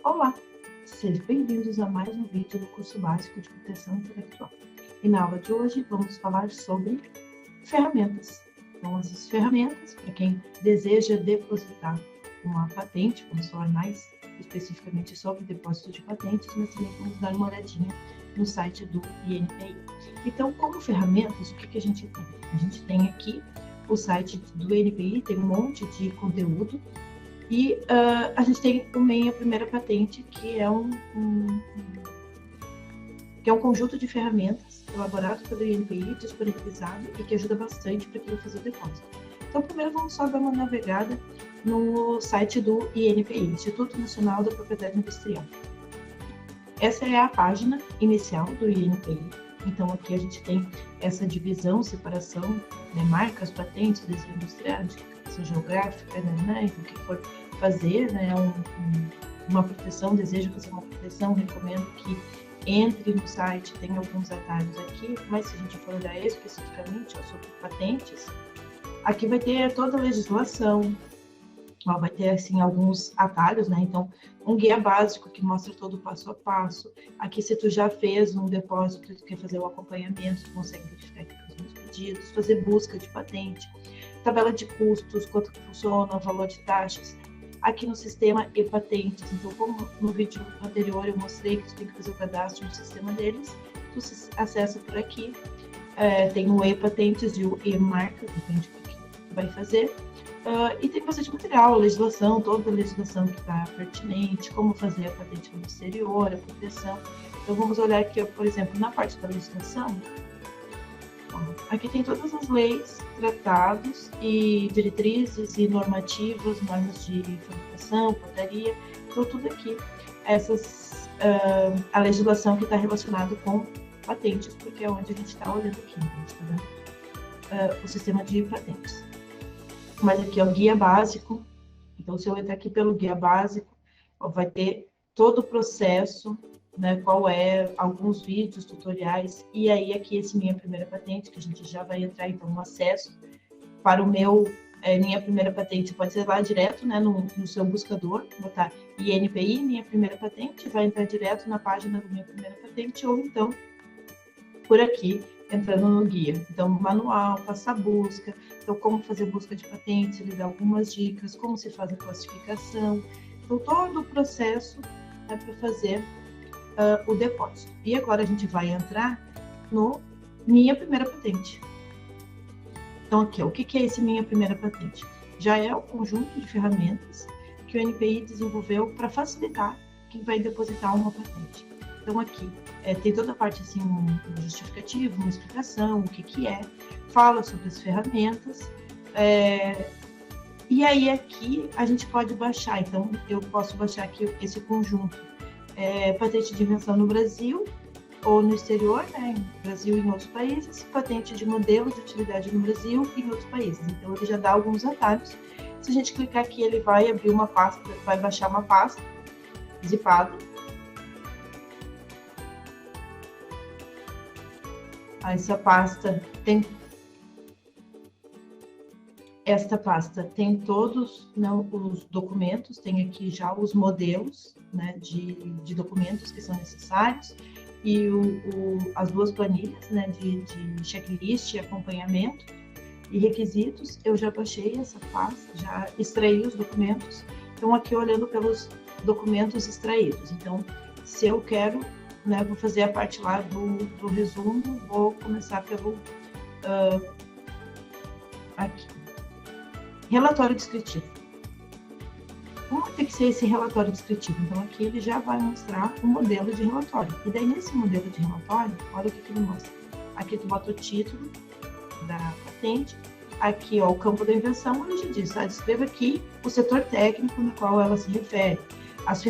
Olá, sejam bem-vindos a mais um vídeo do curso básico de proteção intelectual. E na aula de hoje vamos falar sobre ferramentas. Então, essas ferramentas, para quem deseja depositar uma patente, vamos falar mais especificamente sobre depósito de patentes, mas também vamos dar uma olhadinha no site do INPI. Então, como ferramentas, o que a gente tem? A gente tem aqui o site do INPI, tem um monte de conteúdo, e a gente tem o Minha Primeira Patente, que é um conjunto de ferramentas elaborado pelo INPI, disponibilizado e que ajuda bastante para quem vai fazer o depósito. Então, primeiro vamos só dar uma navegada no site do INPI, Instituto Nacional da Propriedade Industrial. Essa é a página inicial do INPI. Então, aqui a gente tem essa divisão, separação, né, marcas, patentes, desenho industrial, indicação geográfica, né, o que for fazer, né, uma proteção, deseja fazer uma proteção, recomendo que entre no site, tem alguns atalhos aqui, mas se a gente for olhar especificamente sobre patentes, aqui vai ter toda a legislação, vai ter assim alguns atalhos, né? Então, um guia básico que mostra todo o passo a passo. Aqui, se tu já fez um depósito, tu quer fazer o acompanhamento, tu consegue verificar aqui os meus pedidos, fazer busca de patente, tabela de custos, quanto que funciona, o valor de taxas. Aqui no sistema e-patentes, então, como no vídeo anterior eu mostrei que tu tem que fazer o cadastro no sistema deles, tu acessa por aqui. Tem o e-patentes e o e-marca, depende do que tu vai fazer. E tem bastante material, a legislação, toda a legislação que está pertinente, como fazer a patente no exterior, a proteção. Então, vamos olhar aqui, por exemplo, na parte da legislação. Aqui tem todas as leis, tratados e diretrizes e normativas, normas de fabricação, portaria, então tudo aqui. A legislação que está relacionada com patentes, porque é onde a gente está olhando aqui, a gente está vendo o sistema de patentes. Mas aqui é o guia básico, então se eu entrar aqui pelo guia básico, vai ter todo o processo, né, qual é, alguns vídeos, tutoriais, e aí aqui esse Minha Primeira Patente, que a gente já vai entrar, então, no acesso para o meu Minha Primeira Patente, pode ser lá direto, né, no seu buscador, botar INPI, Minha Primeira Patente, vai entrar direto na página do Minha Primeira Patente, ou então, por aqui, entrando no guia. Então, manual, faça a busca, então, como fazer busca de patentes, ele dá algumas dicas, como se faz a classificação, então, todo o processo para fazer o depósito. E agora a gente vai entrar no Minha Primeira Patente. Então, aqui, o que é esse Minha Primeira Patente? Já é o conjunto de ferramentas que o INPI desenvolveu para facilitar quem vai depositar uma patente. Então, aqui tem toda a parte assim, um justificativo, uma explicação, o que é, fala sobre as ferramentas, e aí aqui a gente pode baixar. Então, eu posso baixar aqui esse conjunto. Patente de invenção no Brasil ou no exterior, né, no Brasil e em outros países, patente de modelo de utilidade no Brasil e em outros países. Então, ele já dá alguns atalhos. Se a gente clicar aqui, ele vai abrir uma pasta, vai baixar uma pasta zipada. Essa pasta tem todos, né, os documentos, tem aqui já os modelos, né, de documentos que são necessários e as duas planilhas, né, de checklist, acompanhamento e requisitos. Eu já baixei essa pasta, já extraí os documentos. Então, aqui olhando pelos documentos extraídos. Então, se eu quero, né, vou fazer a parte lá do resumo, vou começar pelo aqui. Relatório descritivo. Como tem que ser esse relatório descritivo? Então, aqui ele já vai mostrar um modelo de relatório. E daí, nesse modelo de relatório, olha o que ele mostra. Aqui tu bota o título da patente. Aqui, ó, o campo da invenção, ele já diz, descreva aqui o setor técnico no qual ela se refere. As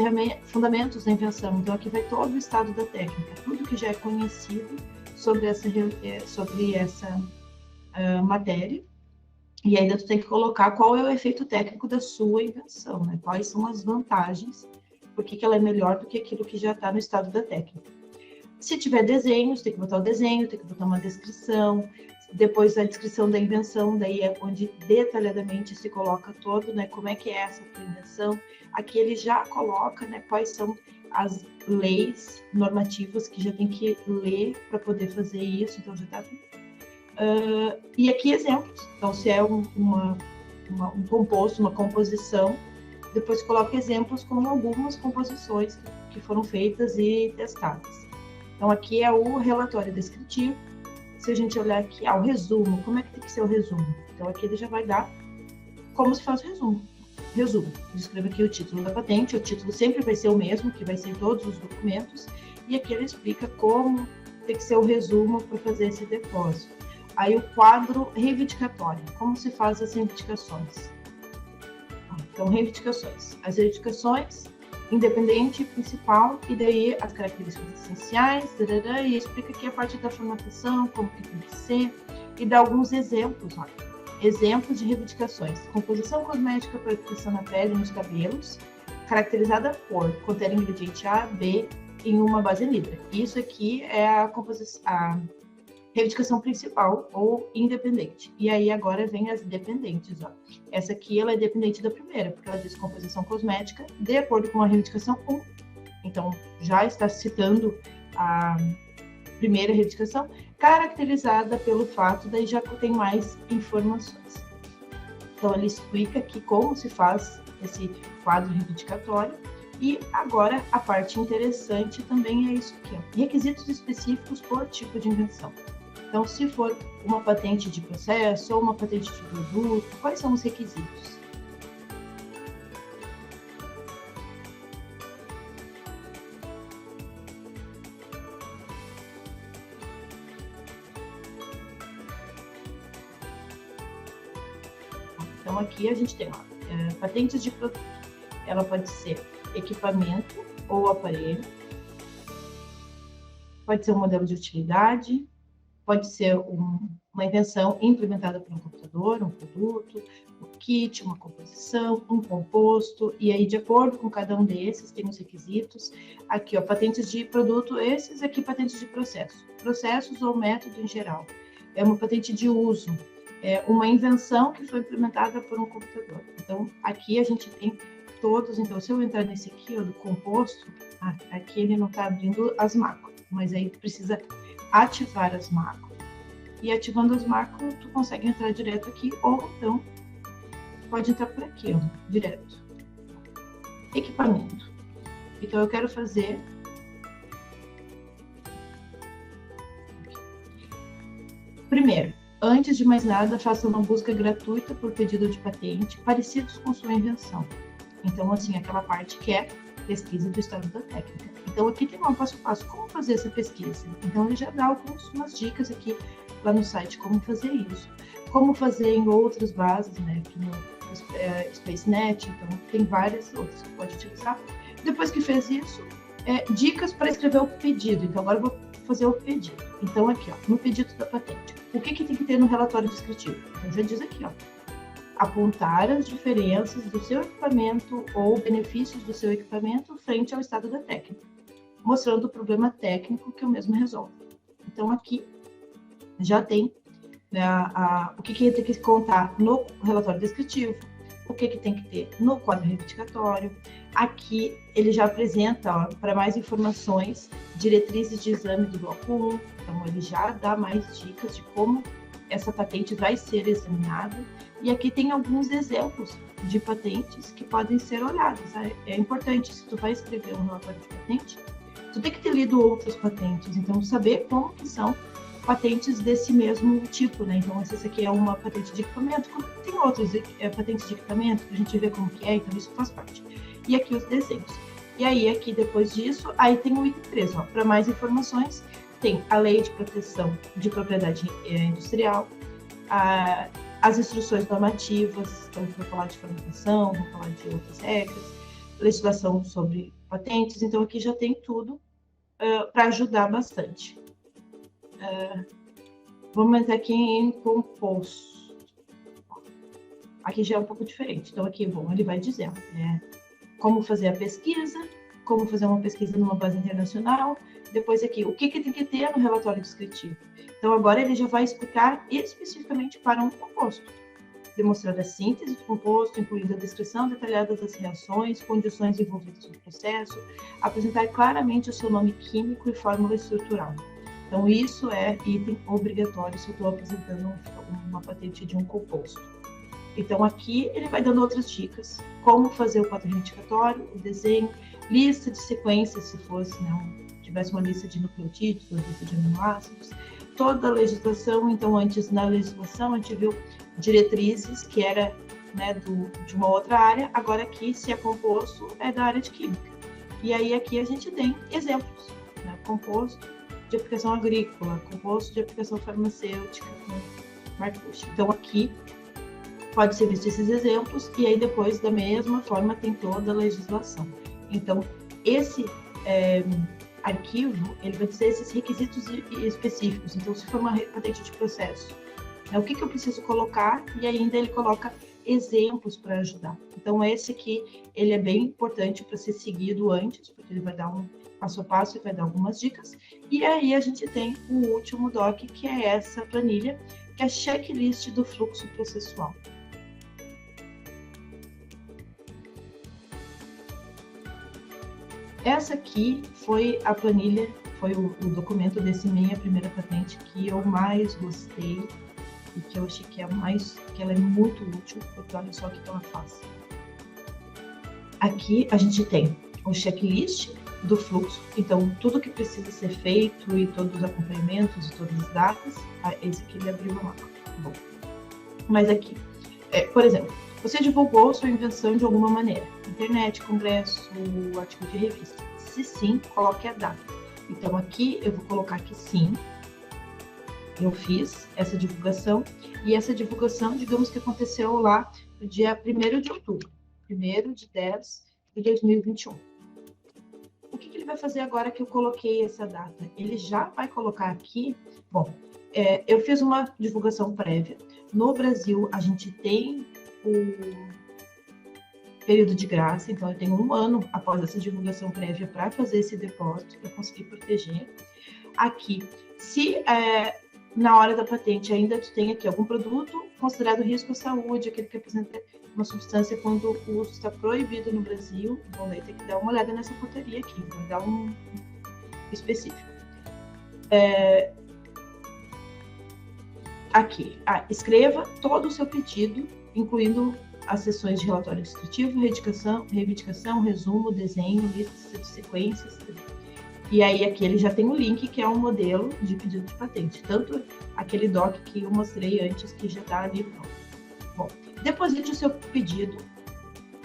fundamentos da invenção. Então, aqui vai todo o estado da técnica. Tudo que já é conhecido sobre essa matéria. E ainda tu tem que colocar qual é o efeito técnico da sua invenção, né? Quais são as vantagens, por que ela é melhor do que aquilo que já está no estado da técnica. Se tiver desenhos, tem que botar o desenho, tem que botar uma descrição, depois a descrição da invenção, daí é onde detalhadamente se coloca todo, né? Como é que é essa tua invenção, aqui ele já coloca, né, quais são as leis normativas que já tem que ler para poder fazer isso, então já está. E aqui exemplos, então se é um composto, uma composição, depois coloca exemplos com algumas composições que foram feitas e testadas. Então aqui é o relatório descritivo. Se a gente olhar aqui, o resumo, como é que tem que ser o resumo? Então aqui ele já vai dar como se faz o resumo. Resumo, escreve aqui o título da patente, o título sempre vai ser o mesmo, que vai ser em todos os documentos, e aqui ele explica como tem que ser o resumo para fazer esse depósito. Aí o quadro reivindicatório, como se faz as reivindicações. Então, reivindicações. As reivindicações, independente, principal, e daí as características essenciais, e explica aqui a parte da formatação, como que tem que ser, e dá alguns exemplos, olha. Exemplos de reivindicações. Composição cosmética para aplicação na pele e nos cabelos, caracterizada por conter ingrediente A, B em uma base livre. Isso aqui é a reivindicação principal ou independente. E aí agora vem as dependentes. Ó. Essa aqui ela é dependente da primeira, porque ela diz composição cosmética de acordo com a reivindicação 1. Então, já está citando a primeira reivindicação, caracterizada pelo fato, daí já tem mais informações. Então, ele explica aqui como se faz esse quadro reivindicatório. E agora, a parte interessante também é isso aqui, ó. Requisitos específicos por tipo de invenção. Então, se for uma patente de processo ou uma patente de produto, quais são os requisitos? Então, aqui a gente tem patentes de produto. Ela pode ser equipamento ou aparelho, pode ser um modelo de utilidade, pode ser uma invenção implementada por um computador, um produto, um kit, uma composição, um composto, e aí, de acordo com cada um desses, tem os requisitos. Aqui, ó, patentes de produto, esses aqui, patentes de processo. Processos ou método em geral. É uma patente de uso. É uma invenção que foi implementada por um computador. Então, aqui a gente tem todos. Então, se eu entrar nesse aqui, ó, do composto, aqui ele não está abrindo as macros, mas aí precisa ativar as macros. E ativando as macros, tu consegue entrar direto aqui, ou então pode entrar por aqui, ó, direto. Equipamento. Então, eu quero fazer... Primeiro, antes de mais nada, faça uma busca gratuita por pedido de patente parecidos com sua invenção. Então, assim, aquela parte que é pesquisa do estado da técnica. Então, aqui tem um passo a passo, como fazer essa pesquisa. Então, ele já dá algumas dicas aqui lá no site, como fazer isso. Como fazer em outras bases, né, aqui no SpaceNet, então tem várias outras que pode utilizar. Depois que fez isso, dicas para escrever o pedido. Então, agora eu vou fazer o pedido. Então, aqui, ó, no pedido da patente, o que tem que ter no relatório descritivo? Então, já diz aqui, ó, apontar as diferenças do seu equipamento ou benefícios do seu equipamento frente ao estado da técnica, mostrando o problema técnico que o mesmo resolve. Então, aqui já tem, né, o que tem que contar no relatório descritivo, o que tem que ter no quadro reivindicatório. Aqui ele já apresenta, para mais informações, diretrizes de exame do bloco 1, então ele já dá mais dicas de como essa patente vai ser examinada. E aqui tem alguns exemplos de patentes que podem ser olhadas. É importante, se tu vai escrever um relatório de patente, tu tem que ter lido outras patentes, então saber como que são patentes desse mesmo tipo, né? Então, essa aqui é uma patente de equipamento, como tem outras patentes de equipamento, que a gente vê como que é, então isso faz parte. E aqui os desenhos. E aí, aqui depois disso, aí tem o item 3, ó, para mais informações, tem a Lei de Proteção de Propriedade Industrial, as instruções normativas, então vou falar de formatação, vou falar de outras regras, legislação sobre patentes, então aqui já tem tudo para ajudar bastante. Vamos entrar aqui em composto. Aqui já é um pouco diferente, então aqui, bom, ele vai dizendo como fazer a pesquisa, como fazer uma pesquisa numa base internacional, depois aqui, o que tem que ter no relatório descritivo. Então, agora ele já vai explicar especificamente para um composto. demonstrar a síntese do composto, incluindo a descrição detalhada das reações, condições envolvidas no processo, apresentar claramente o seu nome químico e fórmula estrutural. Então, isso é item obrigatório se eu estou apresentando uma patente de um composto. Então, aqui ele vai dando outras dicas, como fazer o quadro reivindicatório, o desenho, lista de sequências, se fosse, tivesse uma lista de nucleotídeos, uma lista de aminoácidos, toda a legislação. Então, antes na legislação, a gente viu diretrizes, que era de uma outra área, agora aqui, se é composto, é da área de química. E aí aqui a gente tem exemplos, composto de aplicação agrícola, composto de aplicação farmacêutica, Marcus. Então, aqui pode ser visto esses exemplos, e aí depois, da mesma forma, tem toda a legislação. Então, esse arquivo, ele vai dizer esses requisitos específicos. Então, se for uma patente de processo, o que eu preciso colocar, e ainda ele coloca exemplos para ajudar. Então, esse aqui, ele é bem importante para ser seguido antes, porque ele vai dar um passo a passo e vai dar algumas dicas. E aí a gente tem o último doc, que é essa planilha, que é a checklist do fluxo processual. Essa aqui foi a planilha, foi o documento desse minha primeira patente que eu mais gostei e que eu achei que ela é muito útil, porque olha só o que ela faz. Aqui a gente tem o checklist do fluxo, então tudo que precisa ser feito e todos os acompanhamentos e todas as datas, esse aqui ele abriu a mapa. Bom, mas aqui, por exemplo, você divulgou sua invenção de alguma maneira, internet, congresso, artigo de revista. Se sim, coloque a data. Então aqui eu vou colocar que sim, eu fiz essa divulgação, e essa divulgação, digamos que aconteceu lá no dia 1º de outubro, 1º de 10 de 2021. O que ele vai fazer agora que eu coloquei essa data? Ele já vai colocar aqui, bom, eu fiz uma divulgação prévia. No Brasil, a gente tem o período de graça, então eu tenho 1 ano após essa divulgação prévia para fazer esse depósito, para conseguir proteger. Aqui, se na hora da patente ainda tu tem aqui algum produto considerado risco à saúde, aquele que apresenta uma substância quando o uso está proibido no Brasil, vão ter que dar uma olhada nessa portaria aqui, vou dar um específico. Aqui, escreva todo o seu pedido, incluindo as sessões de relatório descritivo, reivindicação, resumo, desenho, lista de sequências. E aí aqui ele já tem um link que é um modelo de pedido de patente, tanto aquele doc que eu mostrei antes, que já está ali pronto. Bom, deposite o seu pedido,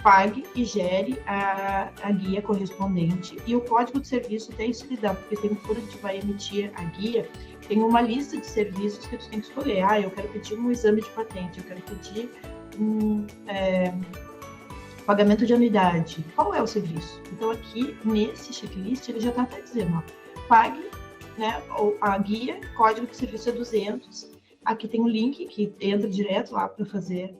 pague e gere a guia correspondente, e o código de serviço tem que se dar, porque tem quando a gente vai emitir a guia, tem uma lista de serviços que tu tem que escolher. Eu quero pedir um exame de patente, eu quero pedir um pagamento de anuidade. Qual é o serviço? Então, aqui nesse checklist, ele já está até dizendo, pague, a guia, código de serviço é 200. Aqui tem um link que entra direto lá para fazer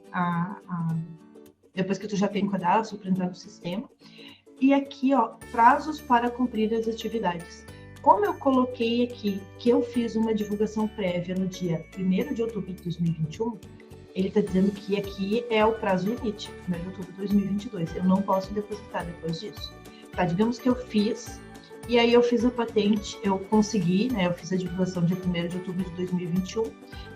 depois que tu já tem o cadastro, para entrar no sistema. E aqui, prazos para cumprir as atividades. Como eu coloquei aqui que eu fiz uma divulgação prévia no dia 1º de outubro de 2021, ele está dizendo que aqui é o prazo limite, 1º de outubro de 2022. Eu não posso depositar depois disso. Tá, digamos que eu fiz, e aí eu fiz a patente, eu consegui, eu fiz a divulgação dia 1º de outubro de 2021,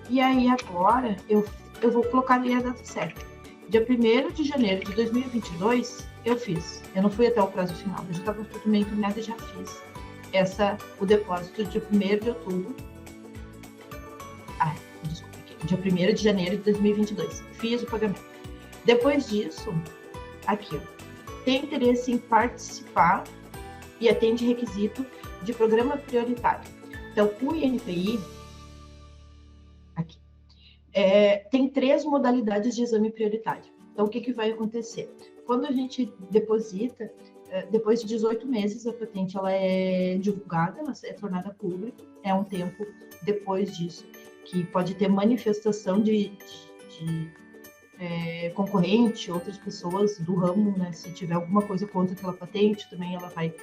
e aí agora eu vou colocar ali a data certa. Dia 1º de janeiro de 2022, eu fiz. Eu não fui até o prazo final, eu já estava tudo meio encaminhado e já fiz o depósito de 1º de outubro. Desculpa. Dia 1º de janeiro de 2022. Fiz o pagamento. Depois disso, aqui, tem interesse em participar e atende requisito de programa prioritário. Então, o INPI, aqui, tem 3 modalidades de exame prioritário. Então, o que vai acontecer? Quando a gente deposita, depois de 18 meses, a patente ela é divulgada, ela é tornada pública, é um tempo depois disso, que pode ter manifestação de concorrente, outras pessoas do ramo, se tiver alguma coisa contra aquela patente, também ela vai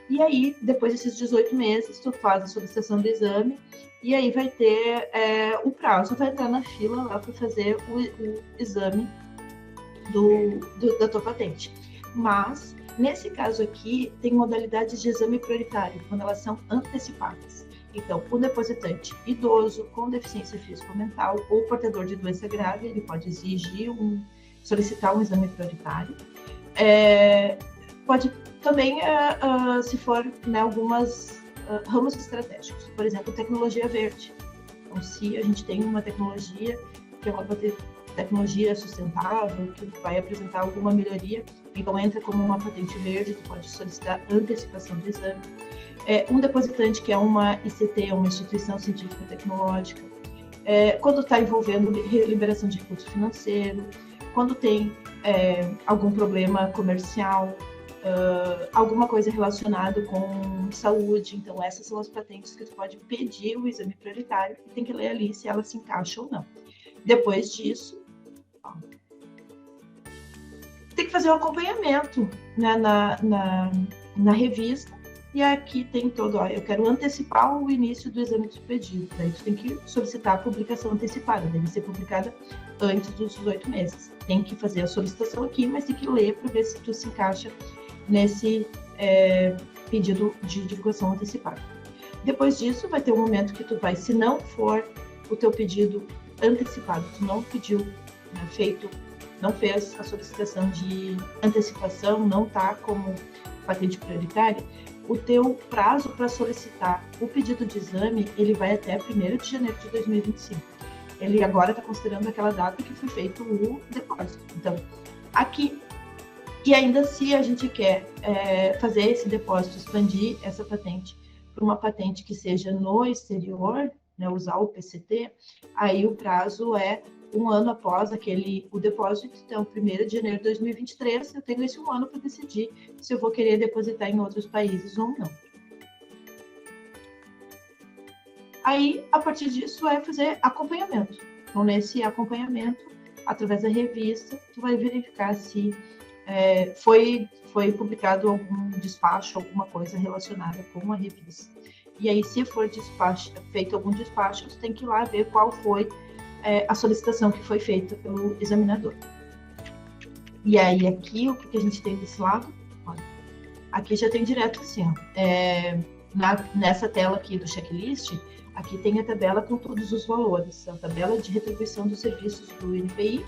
E aí, depois desses 18 meses, tu faz a solicitação do exame e aí vai ter o prazo, vai entrar na fila lá para fazer o exame da tua patente. Mas, nesse caso aqui, tem modalidades de exame prioritário, quando elas são antecipadas. Então, o depositante idoso com deficiência físico-mental ou portador de doença grave, ele pode solicitar um exame prioritário. Pode também, se for, né, algumas ramos estratégicos, por exemplo, tecnologia verde. Então, se a gente tem uma tecnologia que é uma tecnologia sustentável, que vai apresentar alguma melhoria, então entra como uma patente verde, tu pode solicitar antecipação do exame. Um depositante que é uma ICT, uma instituição científica tecnológica, quando está envolvendo liberação de recurso financeiro, quando tem algum problema comercial, alguma coisa relacionada com saúde. Então, essas são as patentes que tu pode pedir o exame prioritário e tem que ler ali se ela se encaixa ou não. Depois disso, tem que fazer um acompanhamento, né, na revista. E aqui tem todo, eu quero antecipar o início do exame do pedido. Daí tu tem que solicitar a publicação antecipada, deve ser publicada antes dos 18 meses. Tem que fazer a solicitação aqui, mas tem que ler para ver se tu se encaixa nesse pedido de divulgação antecipada. Depois disso, vai ter um momento que tu vai, se não for o teu pedido antecipado, tu não pediu, né, não fez a solicitação de antecipação, não está como patente prioritária, o teu prazo para solicitar o pedido de exame, ele vai até 1º de janeiro de 2025. Ele agora está considerando aquela data que foi feito o depósito. Então, aqui, e ainda se a gente quer fazer esse depósito, expandir essa patente para uma patente que seja no exterior, né, usar o PCT, aí o prazo é 1 ano após o depósito. Então, 1º de janeiro de 2023, eu tenho esse 1 ano para decidir se eu vou querer depositar em outros países ou não. Aí, a partir disso, é fazer acompanhamento. Então, nesse acompanhamento, através da revista, tu vai verificar se foi publicado algum despacho, alguma coisa relacionada com a revista. E aí, se for feito algum despacho, você tem que ir lá ver qual foi a solicitação que foi feita pelo examinador. E aí, aqui, o que a gente tem desse lado? Olha, aqui já tem direto assim, ó, nessa tela aqui do checklist, aqui tem a tabela com todos os valores, a tabela de retribuição dos serviços do INPI,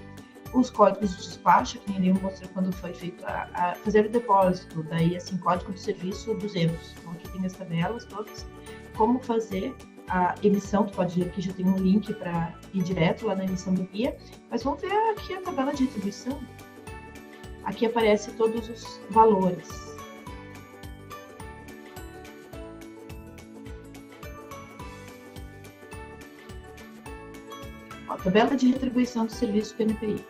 os códigos de despacho, que nem mostra quando foi feito a fazer o depósito, daí, assim, código de serviço 200. Então, aqui tem as tabelas todas, como fazer a emissão, tu pode ver aqui, já tem um link para ir direto lá na emissão do guia, mas vamos ver aqui a tabela de retribuição. Aqui aparece todos os valores. Ó, tabela de retribuição do serviço PNPI.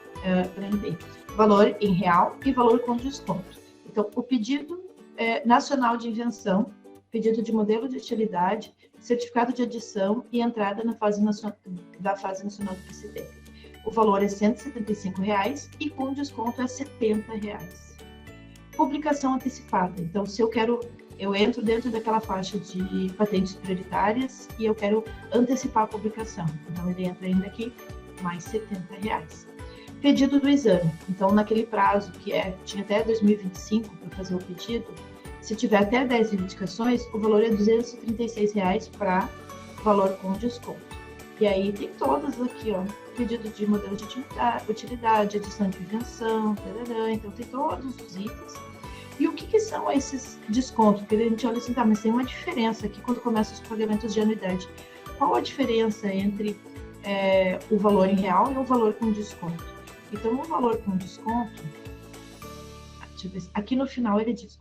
Valor em real e valor com desconto. Então, o pedido nacional de invenção, pedido de modelo de utilidade, certificado de adição e entrada da fase nacional do PCT. O valor é R$ 175,00 e com desconto é R$ 70,00. Publicação antecipada. Então, se eu entro dentro daquela faixa de patentes prioritárias e eu quero antecipar a publicação. Então, ele entra ainda aqui, mais R$ 70,00. Pedido do exame. Então, naquele prazo que tinha até 2025 para fazer o pedido, se tiver até 10 indicações, o valor é R$ 236,00 para valor com desconto. E aí tem todas aqui, ó, pedido de modelo de utilidade, adição de invenção, tarará, então tem todos os itens. E o que são esses descontos? Porque a gente olha assim, tá, mas tem uma diferença aqui quando começam os pagamentos de anuidade. Qual a diferença entre o valor em real e o valor com desconto? Então, o valor com desconto, deixa eu ver, aqui no final ele diz,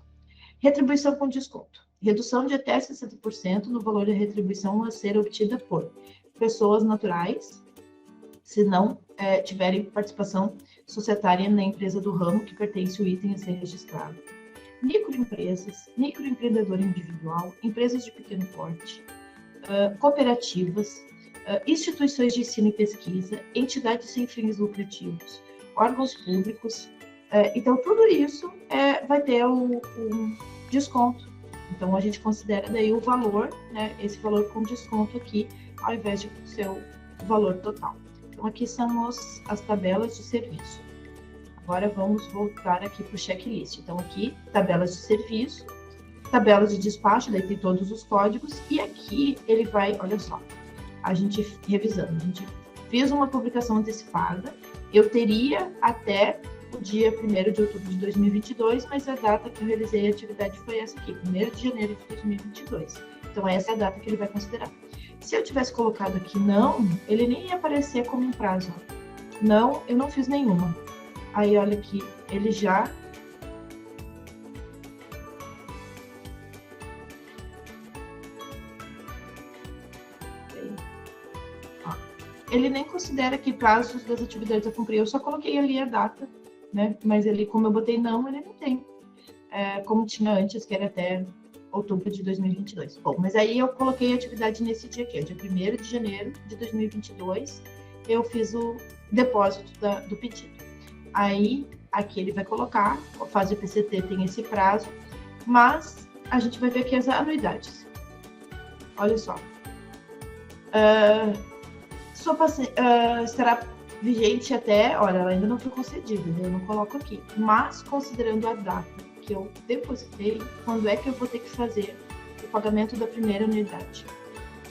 retribuição com desconto, redução de até 60% no valor da retribuição a ser obtida por pessoas naturais, se não tiverem participação societária na empresa do ramo que pertence o item a ser registrado. Microempresas, microempreendedor individual, empresas de pequeno porte, cooperativas, instituições de ensino e pesquisa, entidades sem fins lucrativos, órgãos públicos. Então, tudo isso vai ter um desconto Então, a gente considera daí o valor, né, esse valor com desconto aqui, ao invés de ser o valor total. Então, aqui são as tabelas de serviço. Agora, vamos voltar aqui para o checklist. Então, aqui, tabelas de serviço, tabelas de despacho, daí tem todos os códigos, e aqui ele vai, olha só, a gente revisando, a gente fez uma publicação antecipada, eu teria até o dia 1º de outubro de 2022, mas a data que eu realizei a atividade foi essa aqui, 1º de janeiro de 2022. Então, essa é a data que ele vai considerar. Se eu tivesse colocado aqui não, ele nem ia aparecer como um prazo. Não, eu não fiz nenhuma. Aí, olha aqui, ele já... Ele nem considera aqui prazos das atividades a cumprir. Eu só coloquei ali a data, né? Mas ele, como eu botei não, ele não tem. Como tinha antes, que era até outubro de 2022. Bom, mas aí eu coloquei a atividade nesse dia aqui, dia 1º de janeiro de 2022, eu fiz o depósito do pedido. Aí, aqui ele vai colocar, a fase de PCT tem esse prazo, mas a gente vai ver aqui as anuidades. Olha só. Estará vigente até, olha, ela ainda não foi concedida, eu não coloco aqui, mas considerando a data que eu depositei, quando é que eu vou ter que fazer o pagamento da primeira anuidade?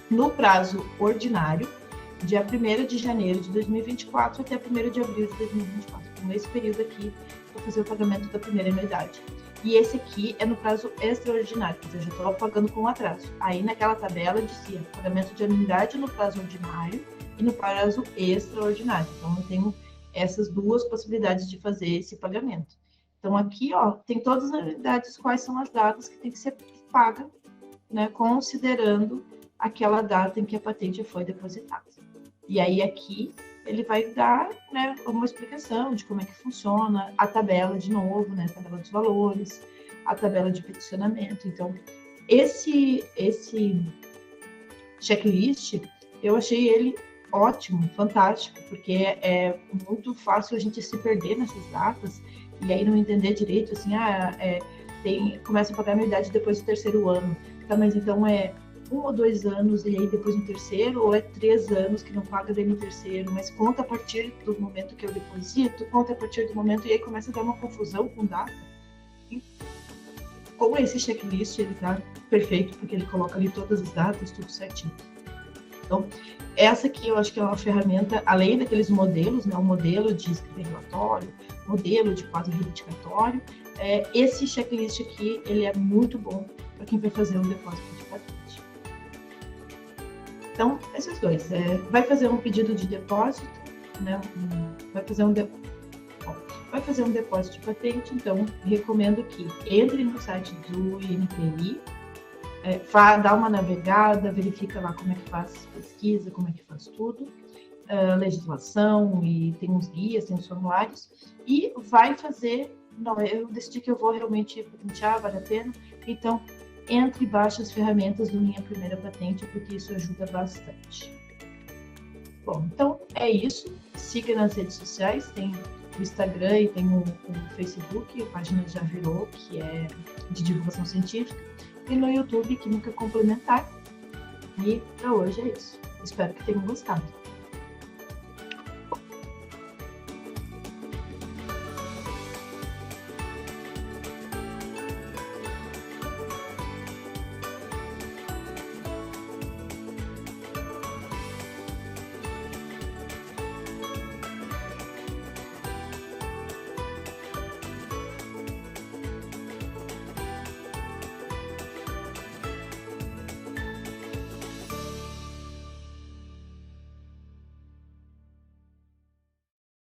No prazo ordinário, dia 1º de janeiro de 2024 até 1º de abril de 2024. Então, esse período aqui, vou fazer o pagamento da primeira anuidade. E esse aqui é no prazo extraordinário, quer dizer, eu já estou pagando com atraso. Aí, naquela tabela, dizia pagamento de anuidade no prazo ordinário e no prazo extraordinário. Então, eu tenho essas duas possibilidades de fazer esse pagamento. Então, aqui, ó, tem todas as anuidades, quais são as datas que tem que ser paga, né, considerando aquela data em que a patente foi depositada. E aí, aqui, ele vai dar, né, uma explicação de como é que funciona a tabela de novo, né, a tabela dos valores, a tabela de peticionamento. Então, esse checklist, eu achei ele ótimo, fantástico, porque é muito fácil a gente se perder nessas datas e aí não entender direito, assim, começa a pagar a anuidade depois do 3º ano, tá, mas então 1 ou 2 anos e aí depois no 3º, ou 3 anos que não paga daí no 3º, mas conta a partir do momento que eu deposito, conta a partir do momento, e aí começa a dar uma confusão com data. E com esse checklist, ele tá perfeito, porque ele coloca ali todas as datas, tudo certinho. Então, essa aqui eu acho que é uma ferramenta, além daqueles modelos, né, o modelo de escrita relatório, modelo de quadro reivindicatório, esse checklist aqui, ele é muito bom para quem vai fazer um depósito de patente. Então, esses dois. Vai fazer um pedido de depósito, né, vai fazer um depósito de patente, então, recomendo que entre no site do INPI, dá uma navegada, verifica lá como é que faz pesquisa, como é que faz tudo, legislação, e tem uns guias, tem os formulários, e vai fazer, não, eu decidi que eu vou realmente patentear, vale a pena, então entre e baixe as ferramentas do Minha Primeira Patente, porque isso ajuda bastante. Bom, então é isso, siga nas redes sociais, tem o Instagram e tem o Facebook, a página já virou, que é de divulgação científica, e no YouTube, Química Complementar. E para hoje é isso. Espero que tenham gostado.